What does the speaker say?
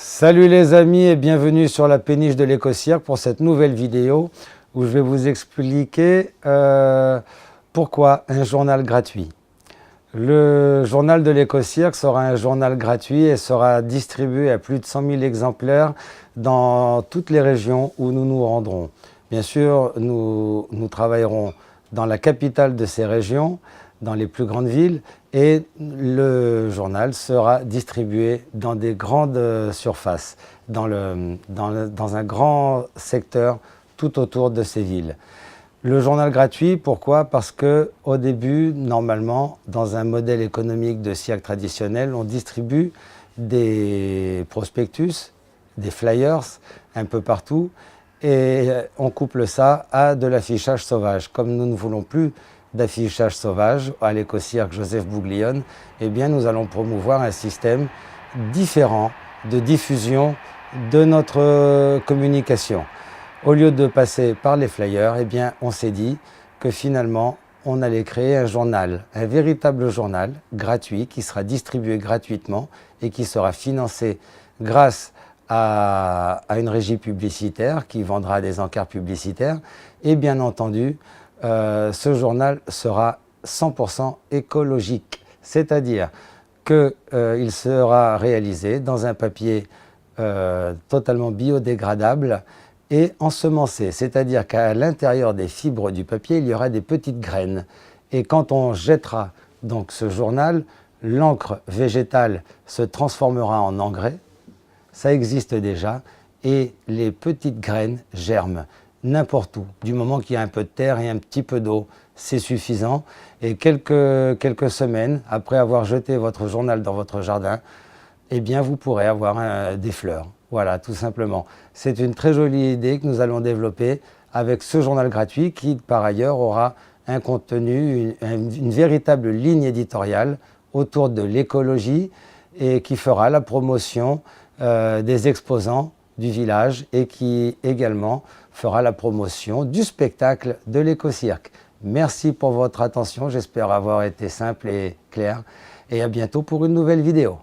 Salut les amis et bienvenue sur la péniche de l'éco-cirque pour cette nouvelle vidéo où je vais vous expliquer pourquoi un journal gratuit. Le journal de l'éco-cirque sera un journal gratuit et sera distribué à plus de 100 000 exemplaires dans toutes les régions où nous nous rendrons. Bien sûr, nous travaillerons dans la capitale de ces régions, dans les plus grandes villes, et le journal sera distribué dans des grandes surfaces, dans un grand secteur tout autour de ces villes. Le journal gratuit, pourquoi? Parce qu'au début, normalement, dans un modèle économique de cirque traditionnel, on distribue des prospectus, des flyers, un peu partout, et on couple ça à de l'affichage sauvage. Comme nous ne voulons plus d'affichage sauvage à l'éco-cirque Joseph Bouglione, eh bien nous allons promouvoir un système différent de diffusion de notre communication. Au lieu de passer par les flyers, eh bien on s'est dit que finalement on allait créer un journal, un véritable journal gratuit qui sera distribué gratuitement et qui sera financé grâce à une régie publicitaire qui vendra des encarts publicitaires. Et bien entendu, ce journal sera 100% écologique, c'est-à-dire qu'il sera réalisé dans un papier totalement biodégradable et ensemencé, c'est-à-dire qu'à l'intérieur des fibres du papier, il y aura des petites graines. Et quand on jettera donc ce journal, l'encre végétale se transformera en engrais. Ça existe déjà, et les petites graines germent n'importe où. Du moment qu'il y a un peu de terre et un petit peu d'eau, c'est suffisant. Et quelques semaines après avoir jeté votre journal dans votre jardin, eh bien vous pourrez avoir des fleurs. Voilà, tout simplement. C'est une très jolie idée que nous allons développer avec ce journal gratuit qui, par ailleurs, aura un contenu, une véritable ligne éditoriale autour de l'écologie et qui fera la promotion des exposants du village et qui également fera la promotion du spectacle de l'éco-cirque. Merci pour votre attention, j'espère avoir été simple et clair et à bientôt pour une nouvelle vidéo.